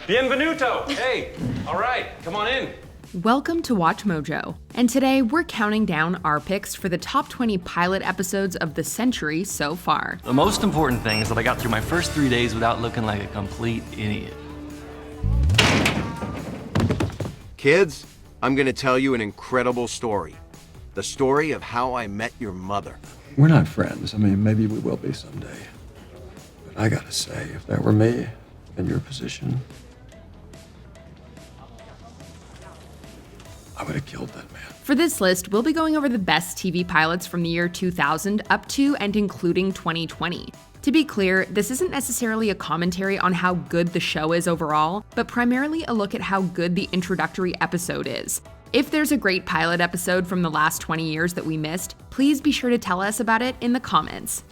Bienvenuto! Hey, all right, come on in. Welcome to Watch Mojo, and today we're counting down our picks for the top 20 pilot episodes of the century so far. The most important thing is that I got through my first 3 days without looking like a complete idiot. Kids, I'm gonna tell you an incredible story. The story of how I met your mother. We're not friends. I mean, maybe we will be someday. But I gotta say, if that were me in your position, I would have killed that man. For this list, we'll be going over the best TV pilots from the year 2000 up to and including 2020. To be clear, this isn't necessarily a commentary on how good the show is overall, but primarily a look at how good the introductory episode is. If there's a great pilot episode from the last 20 years that we missed, please be sure to tell us about it in the comments.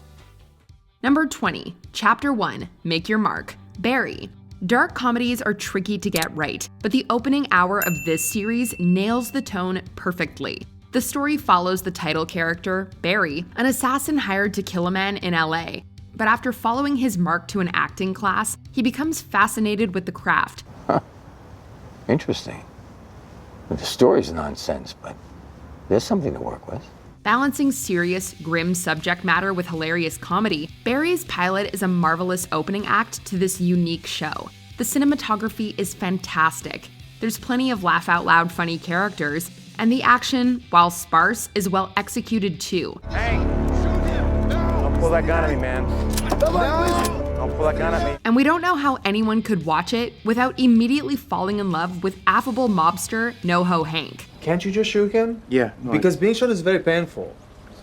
Number 20, Chapter 1, Make Your Mark, Barry. Dark comedies are tricky to get right, but the opening hour of this series nails the tone perfectly. The story follows the title character, Barry, an assassin hired to kill a man in LA. But after following his mark to an acting class, he becomes fascinated with the craft. Interesting. The story's nonsense, but there's something to work with. Balancing serious, grim subject matter with hilarious comedy, Barry's pilot is a marvelous opening act to this unique show. The cinematography is fantastic. There's plenty of laugh-out-loud funny characters, and the action, while sparse, is well executed too. Hey, don't pull that gun at me, man. Don't pull that gun at me. And we don't know how anyone could watch it without immediately falling in love with affable mobster NoHo Hank. Can't you just shoot him? Yeah. Because being shot is very painful.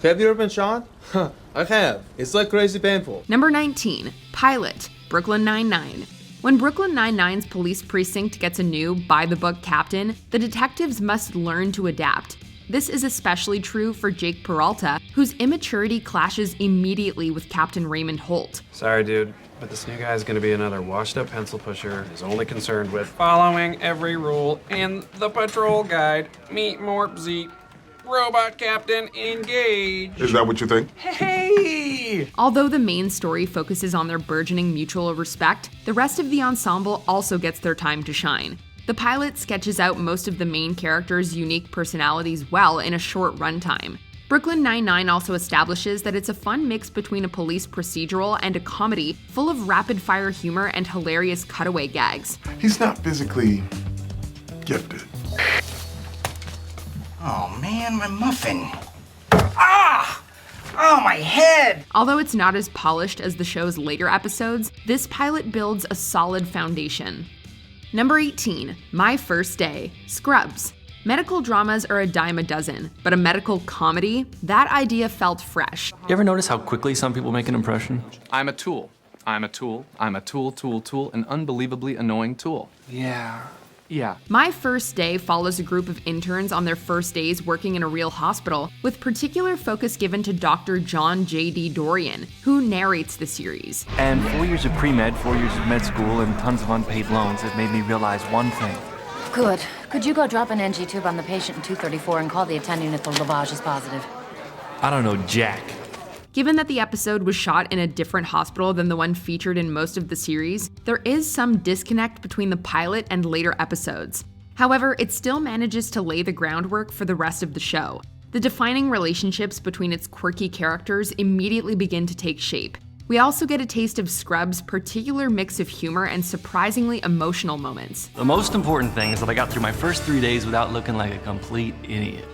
Have you ever been shot? I have. It's like crazy painful. Number 19, Pilot, Brooklyn Nine-Nine. When Brooklyn Nine-Nine's police precinct gets a new, by-the-book captain, the detectives must learn to adapt. This is especially true for Jake Peralta, whose immaturity clashes immediately with Captain Raymond Holt. Sorry, dude, but this new guy's gonna be another washed-up pencil pusher who's only concerned with following every rule in the patrol guide. Meet Morp Zeet. Robot Captain, engage. Is that what you think? Hey! Although the main story focuses on their burgeoning mutual respect, the rest of the ensemble also gets their time to shine. The pilot sketches out most of the main characters' unique personalities well in a short runtime. Brooklyn Nine-Nine also establishes that it's a fun mix between a police procedural and a comedy full of rapid-fire humor and hilarious cutaway gags. He's not physically gifted. Oh man, my muffin. Ah! Oh, my head! Although it's not as polished as the show's later episodes, this pilot builds a solid foundation. Number 18, My First Day, Scrubs. Medical dramas are a dime a dozen, but a medical comedy? That idea felt fresh. You ever notice how quickly some people make an impression? I'm a tool. I'm a tool. I'm a tool, an unbelievably annoying tool. Yeah. My First Day follows a group of interns on their first days working in a real hospital, with particular focus given to Dr. John J.D. Dorian, who narrates the series. And 4 years of pre-med, 4 years of med school, and tons of unpaid loans have made me realize one thing. Good. Could you go drop an NG tube on the patient in 234 and call the attending if the lavage is positive? I don't know jack. Given that the episode was shot in a different hospital than the one featured in most of the series, there is some disconnect between the pilot and later episodes. However, it still manages to lay the groundwork for the rest of the show. The defining relationships between its quirky characters immediately begin to take shape. We also get a taste of Scrubs' particular mix of humor and surprisingly emotional moments. The most important thing is that I got through my first 3 days without looking like a complete idiot.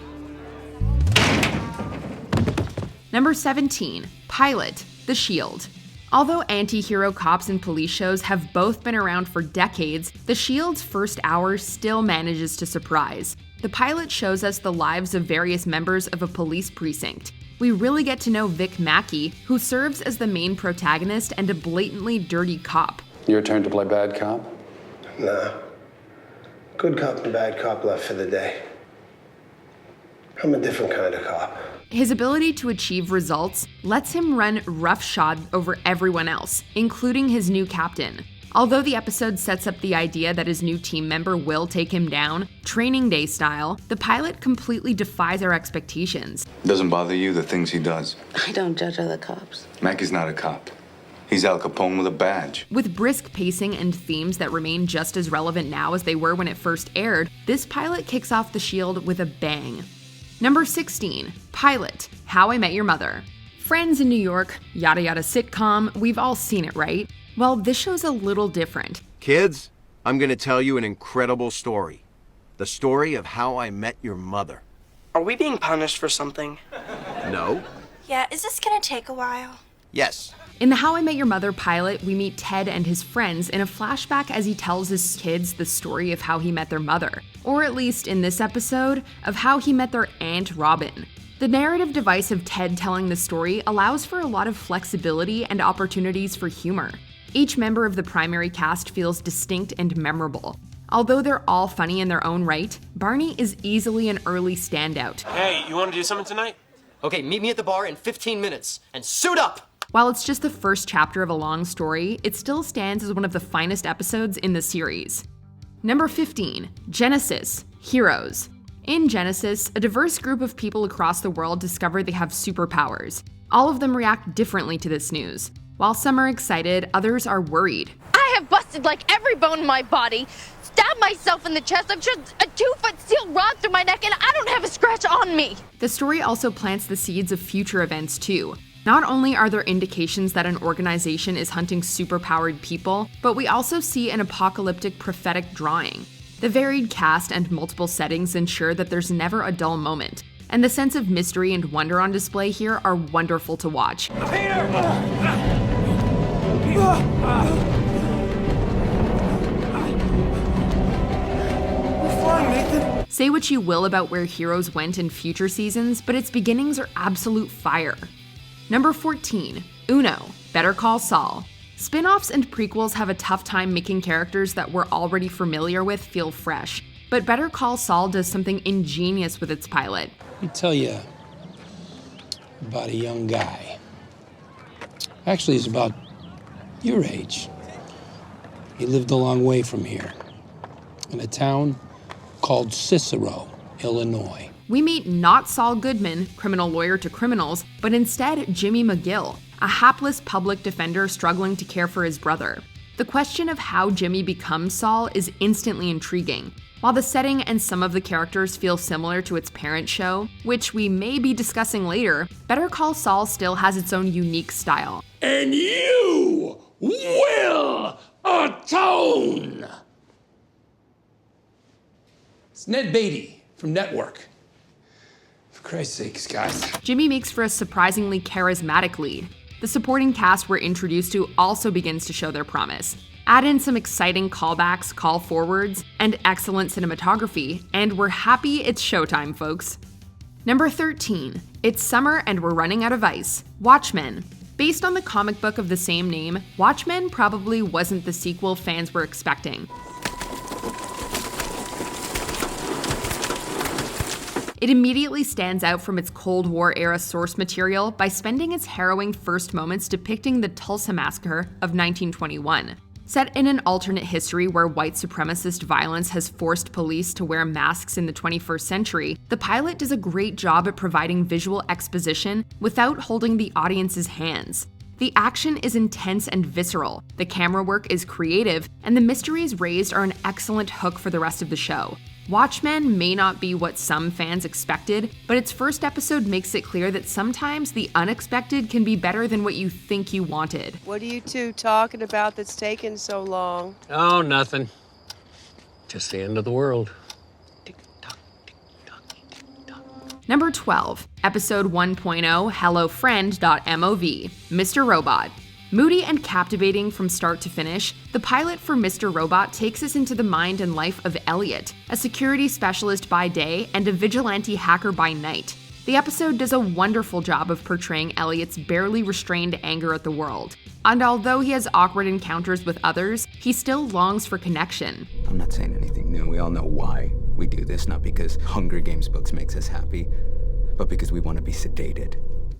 Number 17, Pilot, The Shield. Although anti-hero cops and police shows have both been around for decades, The Shield's first hour still manages to surprise. The pilot shows us the lives of various members of a police precinct. We really get to know Vic Mackey, who serves as the main protagonist and a blatantly dirty cop. Your turn to play bad cop? Nah. Good cop and bad cop left for the day. I'm a different kind of cop. His ability to achieve results lets him run roughshod over everyone else, including his new captain. Although the episode sets up the idea that his new team member will take him down, training day style, the pilot completely defies our expectations. Doesn't bother you the things he does? I don't judge other cops. Mackey's not a cop. He's Al Capone with a badge. With brisk pacing and themes that remain just as relevant now as they were when it first aired, this pilot kicks off The Shield with a bang. Number 16, Pilot, How I Met Your Mother. Friends in New York, yada yada sitcom, we've all seen it, right? Well, this show's a little different. Kids, I'm gonna tell you an incredible story. The story of how I met your mother. Are we being punished for something? No? Yeah, is this gonna take a while? Yes. In the How I Met Your Mother pilot, we meet Ted and his friends in a flashback as he tells his kids the story of how he met their mother. Or at least in this episode, of how he met their Aunt Robin. The narrative device of Ted telling the story allows for a lot of flexibility and opportunities for humor. Each member of the primary cast feels distinct and memorable. Although they're all funny in their own right, Barney is easily an early standout. Hey, you want to do something tonight? Okay, meet me at the bar in 15 minutes, and suit up! While it's just the first chapter of a long story, it still stands as one of the finest episodes in the series. Number 15, Genesis, Heroes. In Genesis, a diverse group of people across the world discover they have superpowers. All of them react differently to this news. While some are excited, others are worried. I have busted like every bone in my body, stabbed myself in the chest, I've shoved a 2-foot steel rod through my neck, and I don't have a scratch on me. The story also plants the seeds of future events too. Not only are there indications that an organization is hunting superpowered people, but we also see an apocalyptic prophetic drawing. The varied cast and multiple settings ensure that there's never a dull moment, and the sense of mystery and wonder on display here are wonderful to watch. Say what you will about where Heroes went in future seasons, but its beginnings are absolute fire. Number 14, Uno, Better Call Saul. Spin-offs and prequels have a tough time making characters that we're already familiar with feel fresh, but Better Call Saul does something ingenious with its pilot. Let me tell you about a young guy. Actually, he's about your age. He lived a long way from here, in a town called Cicero, Illinois. We meet not Saul Goodman, criminal lawyer to criminals, but instead Jimmy McGill, a hapless public defender struggling to care for his brother. The question of how Jimmy becomes Saul is instantly intriguing. While the setting and some of the characters feel similar to its parent show, which we may be discussing later, Better Call Saul still has its own unique style. And you will atone! It's Ned Beatty from Network. For Christ's sakes, guys. Jimmy makes for a surprisingly charismatic lead. The supporting cast we're introduced to also begins to show their promise. Add in some exciting callbacks, call forwards, and excellent cinematography, and we're happy it's showtime, folks. Number 13, it's summer and we're running out of ice. Watchmen. Based on the comic book of the same name, Watchmen probably wasn't the sequel fans were expecting. It immediately stands out from its Cold War-era source material by spending its harrowing first moments depicting the Tulsa Massacre of 1921. Set in an alternate history where white supremacist violence has forced police to wear masks in the 21st century, the pilot does a great job at providing visual exposition without holding the audience's hands. The action is intense and visceral, the camera work is creative, and the mysteries raised are an excellent hook for the rest of the show. Watchmen may not be what some fans expected, but its first episode makes it clear that sometimes the unexpected can be better than what you think you wanted. What are you two talking about that's taking so long? Oh, nothing. Just the end of the world. Number 12, episode 1.0, HelloFriend.mov, Mr. Robot. Moody and captivating from start to finish, the pilot for Mr. Robot takes us into the mind and life of Elliot, a security specialist by day and a vigilante hacker by night. The episode does a wonderful job of portraying Elliot's barely restrained anger at the world. And although he has awkward encounters with others, he still longs for connection. I'm not saying anything new. We all know why we do this, not because Hunger Games books makes us happy, but because we want to be sedated.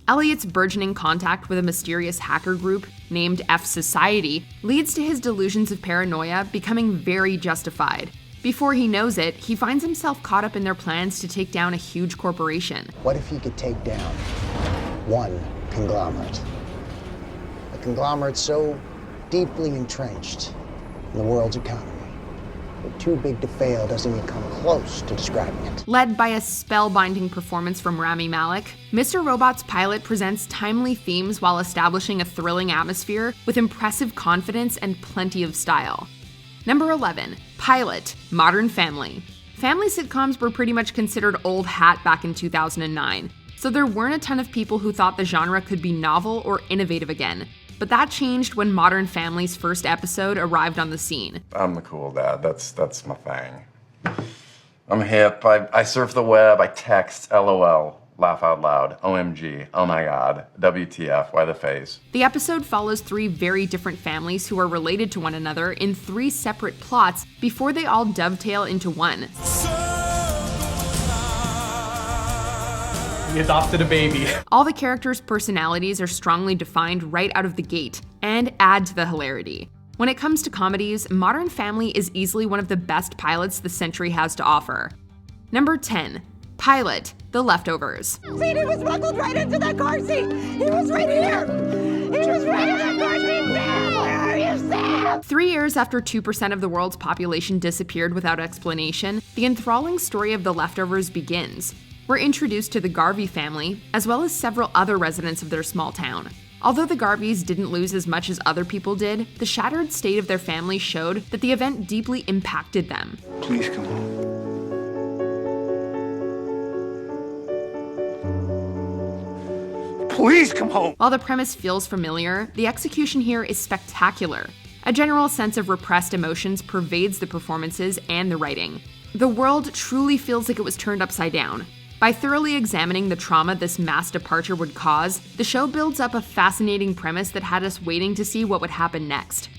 Elliot's burgeoning contact with a mysterious hacker group named F Society leads to his delusions of paranoia becoming very justified. Before he knows it, he finds himself caught up in their plans to take down a huge corporation. What if he could take down one conglomerate? A conglomerates so deeply entrenched in the world's economy. They're too big to fail doesn't even come close to describing it. Led by a spellbinding performance from Rami Malek, Mr. Robot's pilot presents timely themes while establishing a thrilling atmosphere with impressive confidence and plenty of style. Number 11, Pilot, Modern Family. Family sitcoms were pretty much considered old hat back in 2009, so there weren't a ton of people who thought the genre could be novel or innovative again. But that changed when Modern Family's first episode arrived on the scene. I'm the cool dad. That's my thing. I'm hip. I surf the web. I text. LOL. Laugh out loud. OMG. Oh my god. WTF. Why the face? The episode follows 3 very different families who are related to one another in 3 separate plots before they all dovetail into one. We adopted a baby. All the characters' personalities are strongly defined right out of the gate and add to the hilarity. When it comes to comedies, Modern Family is easily one of the best pilots the century has to offer. Number 10, Pilot, The Leftovers. He was smuggled right into that car seat. He was right here. He was right in that car seat. Sam, where are you, Sam? 3 years after 2% of the world's population disappeared without explanation, the enthralling story of The Leftovers begins. We're introduced to the Garvey family, as well as several other residents of their small town. Although the Garveys didn't lose as much as other people did, the shattered state of their family showed that the event deeply impacted them. Please come home. Please come home! While the premise feels familiar, the execution here is spectacular. A general sense of repressed emotions pervades the performances and the writing. The world truly feels like it was turned upside down. By thoroughly examining the trauma this mass departure would cause, the show builds up a fascinating premise that had us waiting to see what would happen next.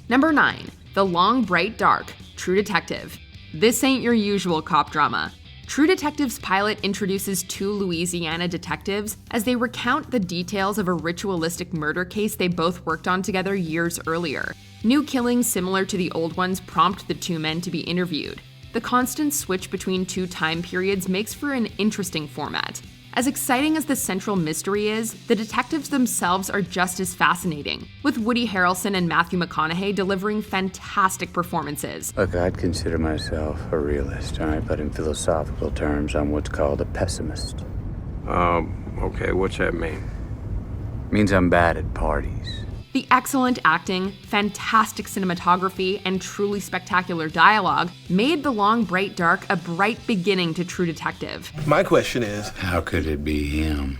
Number 9, The Long Bright Dark, True Detective. This ain't your usual cop drama. True Detective's pilot introduces 2 Louisiana detectives as they recount the details of a ritualistic murder case they both worked on together years earlier. New killings similar to the old ones prompt the 2 men to be interviewed. The constant switch between 2 time periods makes for an interesting format. As exciting as the central mystery is, the detectives themselves are just as fascinating, with Woody Harrelson and Matthew McConaughey delivering fantastic performances. Look, I'd consider myself a realist, all right? But in philosophical terms, I'm what's called a pessimist. Okay, what's that mean? Means I'm bad at parties. The excellent acting, fantastic cinematography, and truly spectacular dialogue made The Long Bright Dark a bright beginning to True Detective. My question is, how could it be him?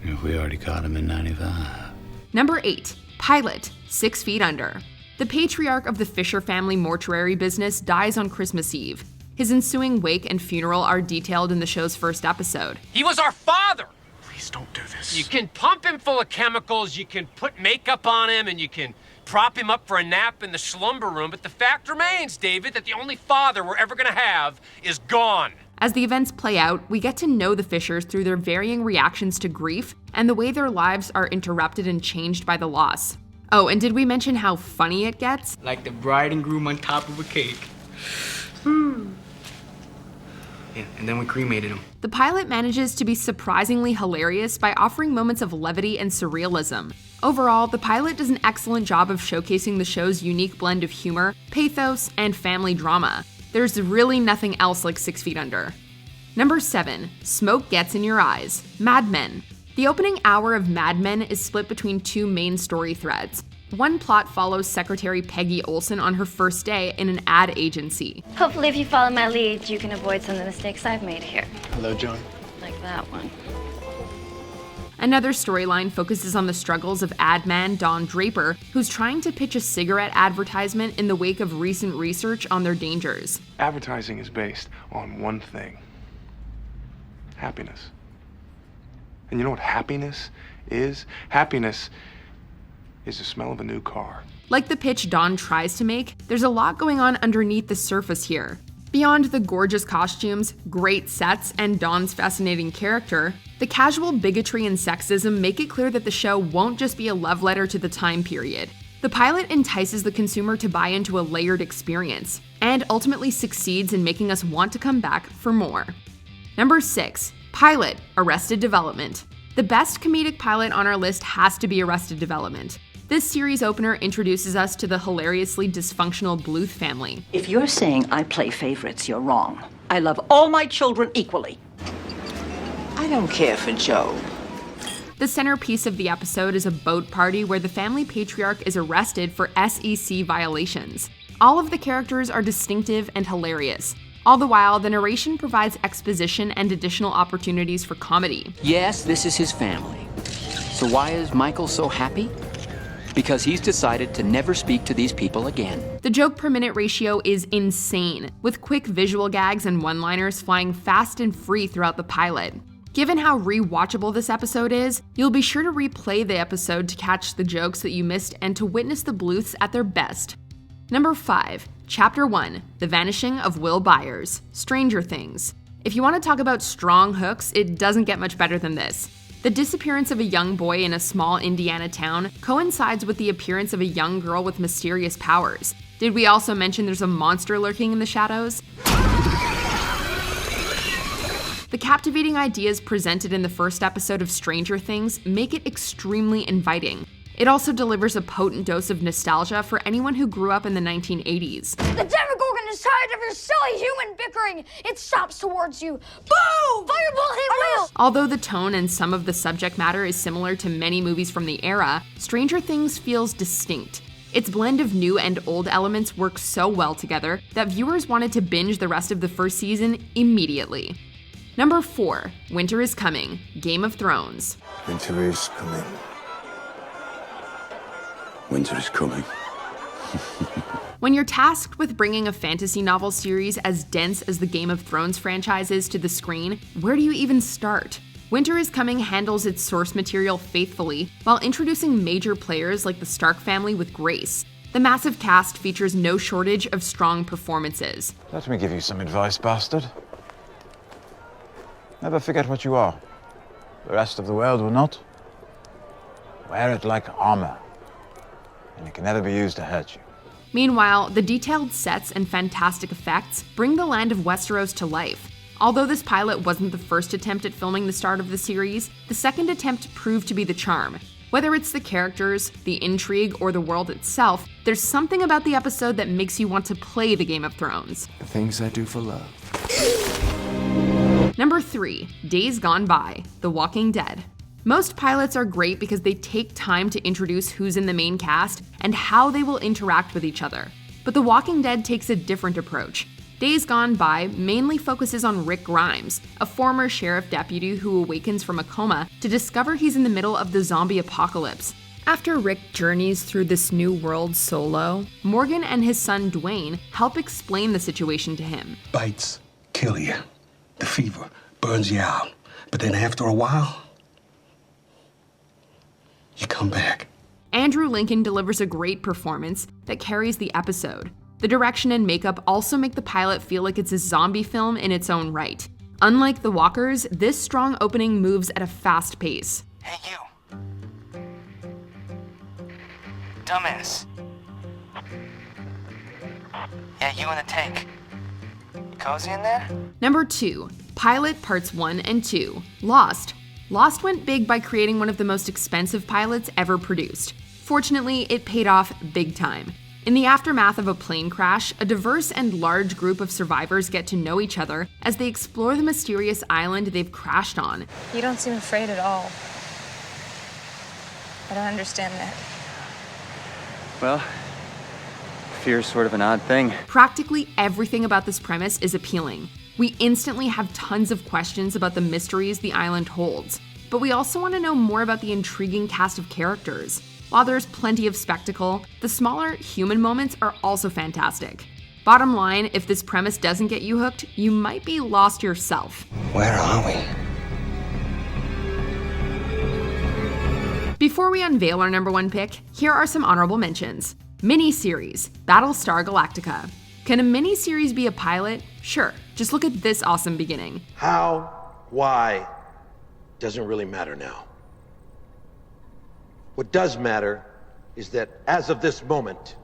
If we already caught him in 95. Number 8, Pilot, 6 Feet Under. The patriarch of the Fisher family mortuary business dies on Christmas Eve. His ensuing wake and funeral are detailed in the show's first episode. He was our father! Please don't do this. You can pump him full of chemicals, you can put makeup on him, and you can prop him up for a nap in the slumber room, but the fact remains, David, that the only father we're ever gonna have is gone. As the events play out, we get to know the Fishers through their varying reactions to grief and the way their lives are interrupted and changed by the loss. Oh, and did we mention how funny it gets? Like the bride and groom on top of a cake. Yeah, and then we cremated him. The pilot manages to be surprisingly hilarious by offering moments of levity and surrealism. Overall, the pilot does an excellent job of showcasing the show's unique blend of humor, pathos, and family drama. There's really nothing else like 6 Feet Under. Number 7, Smoke Gets in Your Eyes, Mad Men. The opening hour of Mad Men is split between 2 main story threads. One plot follows Secretary Peggy Olson on her first day in an ad agency. Hopefully if you follow my lead, you can avoid some of the mistakes I've made here. hello, John. Like that one. Another storyline focuses on the struggles of ad man Don Draper, who's trying to pitch a cigarette advertisement in the wake of recent research on their dangers. Advertising is based on one thing: happiness. And you know what happiness is? Happiness is the smell of a new car. Like the pitch Don tries to make, there's a lot going on underneath the surface here. Beyond the gorgeous costumes, great sets, and Don's fascinating character, the casual bigotry and sexism make it clear that the show won't just be a love letter to the time period. The pilot entices the consumer to buy into a layered experience, and ultimately succeeds in making us want to come back for more. Number 6, Pilot, Arrested Development. The best comedic pilot on our list has to be Arrested Development. This series opener introduces us to the hilariously dysfunctional Bluth family. If you're saying I play favorites, you're wrong. I love all my children equally. I don't care for Joe. The centerpiece of the episode is a boat party where the family patriarch is arrested for SEC violations. All of the characters are distinctive and hilarious. All the while, the narration provides exposition and additional opportunities for comedy. Yes, this is his family. So why is Michael so happy? Because he's decided to never speak to these people again. The joke per minute ratio is insane, with quick visual gags and one-liners flying fast and free throughout the pilot. Given how rewatchable this episode is, you'll be sure to replay the episode to catch the jokes that you missed and to witness the Bluths at their best. Number 5, Chapter 1, The Vanishing of Will Byers, Stranger Things. If you want to talk about strong hooks, it doesn't get much better than this. The disappearance of a young boy in a small Indiana town coincides with the appearance of a young girl with mysterious powers. Did we also mention there's a monster lurking in the shadows? The captivating ideas presented in the first episode of Stranger Things make it extremely inviting. It also delivers a potent dose of nostalgia for anyone who grew up in the 1980s. The Demogorgon is tired of your silly human bickering. It stops towards you. Boom! Fireball hit Will! Although the tone and some of the subject matter is similar to many movies from the era, Stranger Things feels distinct. Its blend of new and old elements works so well together that viewers wanted to binge the rest of the first season immediately. Number 4, Winter is Coming, Game of Thrones. Winter is coming. Winter is coming. When you're tasked with bringing a fantasy novel series as dense as the Game of Thrones franchise is to the screen, where do you even start? Winter is Coming handles its source material faithfully while introducing major players like the Stark family with grace. The massive cast features no shortage of strong performances. Let me give you some advice, bastard. Never forget what you are. The rest of the world will not. Wear it like armor, and it can never be used to hurt you. Meanwhile, the detailed sets and fantastic effects bring the land of Westeros to life. Although this pilot wasn't the first attempt at filming the start of the series, the second attempt proved to be the charm. Whether it's the characters, the intrigue, or the world itself, there's something about the episode that makes you want to play the Game of Thrones. The things I do for love. Number 3, Days Gone By, The Walking Dead. Most pilots are great because they take time to introduce who's in the main cast and how they will interact with each other. But The Walking Dead takes a different approach. Days Gone By mainly focuses on Rick Grimes, a former sheriff deputy who awakens from a coma to discover he's in the middle of the zombie apocalypse. After Rick journeys through this new world solo, Morgan and his son Dwayne help explain the situation to him. Bites kill you. The fever burns you out. But then after a while, you come back. Andrew Lincoln delivers a great performance that carries the episode. The direction and makeup also make the pilot feel like it's a zombie film in its own right. Unlike The Walkers, this strong opening moves at a fast pace. Hey, you. Dumbass. Yeah, you in the tank. You cozy in there? Number 2, Pilot Parts 1 and 2, Lost. Lost went big by creating one of the most expensive pilots ever produced. Fortunately, it paid off big time. In the aftermath of a plane crash, a diverse and large group of survivors get to know each other as they explore the mysterious island they've crashed on. You don't seem afraid at all. I don't understand that. Well, fear's sort of an odd thing. Practically everything about this premise is appealing. We instantly have tons of questions about the mysteries the island holds, but we also want to know more about the intriguing cast of characters. While there's plenty of spectacle, the smaller human moments are also fantastic. Bottom line, if this premise doesn't get you hooked, you might be lost yourself. Where are we? Before we unveil our number 1 pick, here are some honorable mentions. Miniseries, Battlestar Galactica. Can a miniseries be a pilot? Sure, just look at this awesome beginning. How, why, doesn't really matter now. What does matter is that as of this moment,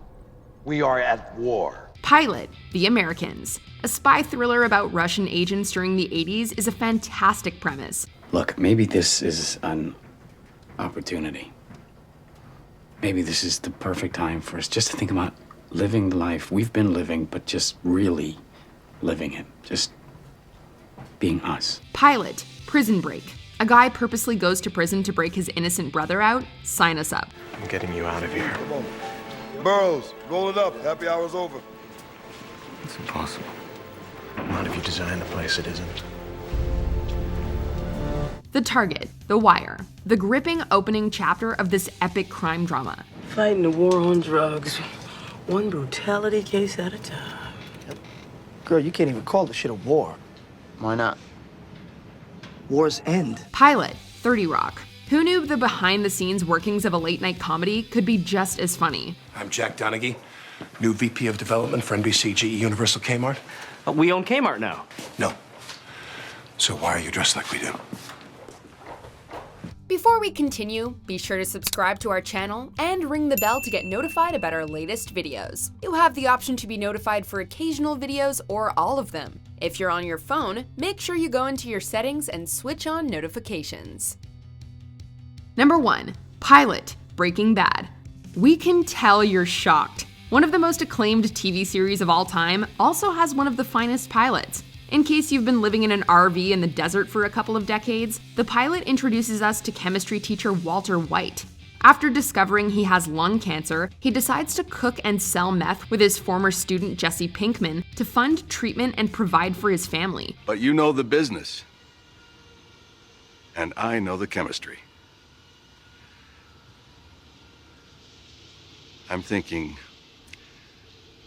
we are at war. Pilot, The Americans. A spy thriller about Russian agents during the 80s is a fantastic premise. Look, maybe this is an opportunity. Maybe this is the perfect time for us just to think about living the life we've been living, but just really living it. Just being us. Pilot, Prison Break. A guy purposely goes to prison to break his innocent brother out. Sign us up. I'm getting you out of here. Come on. Burroughs, roll it up. Happy hour's over. It's impossible. Not if you design the place, it isn't. The Target, The Wire. The gripping opening chapter of this epic crime drama. Fighting the war on drugs, one brutality case at a time. Girl, you can't even call this shit a war. Why not? Wars end. Pilot, 30 Rock. Who knew the behind-the-scenes workings of a late-night comedy could be just as funny? I'm Jack Donaghy, new VP of Development for NBC, GE, Universal, Kmart. We own Kmart now. No. So why are you dressed like we do? Before we continue, be sure to subscribe to our channel and ring the bell to get notified about our latest videos. You have the option to be notified for occasional videos or all of them. If you're on your phone, make sure you go into your settings and switch on notifications. Number 1. Pilot, Breaking Bad. We can tell you're shocked. One of the most acclaimed TV series of all time also has one of the finest pilots. In case you've been living in an RV in the desert for a couple of decades, the pilot introduces us to chemistry teacher Walter White. After discovering he has lung cancer, he decides to cook and sell meth with his former student Jesse Pinkman to fund treatment and provide for his family. But you know the business. And I know the chemistry. I'm thinking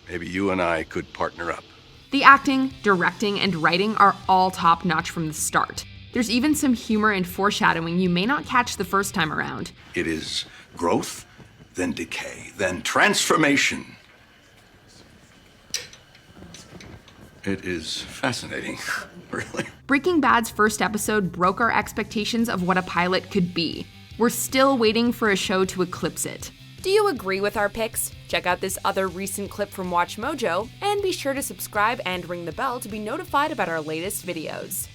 maybe you and I could partner up. The acting, directing, and writing are all top-notch from the start. There's even some humor and foreshadowing you may not catch the first time around. It is growth, then decay, then transformation. It is fascinating, really. Breaking Bad's first episode broke our expectations of what a pilot could be. We're still waiting for a show to eclipse it. Do you agree with our picks? Check out this other recent clip from WatchMojo, and be sure to subscribe and ring the bell to be notified about our latest videos.